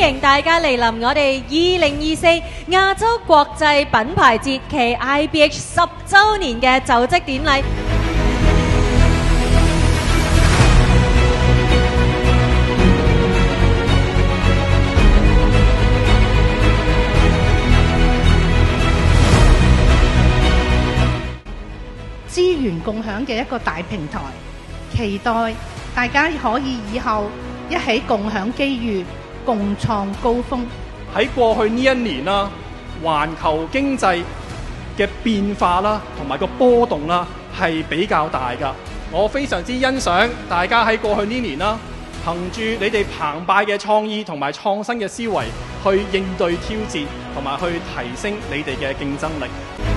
迎大家嚟臨我哋2024亞洲國際品牌節暨 IBH 10週年嘅就職典禮。資源共享嘅一個大平台，期待大家可以以後一起共享機遇，共創高峰。喺過去呢一年啦，環球經濟嘅變化啦，同埋個波動啦，係比較大㗎。我非常之欣賞大家喺過去呢年啦，憑住你哋澎湃嘅創意同埋創新嘅思維，去應對挑戰，同埋去提升你哋嘅競爭力。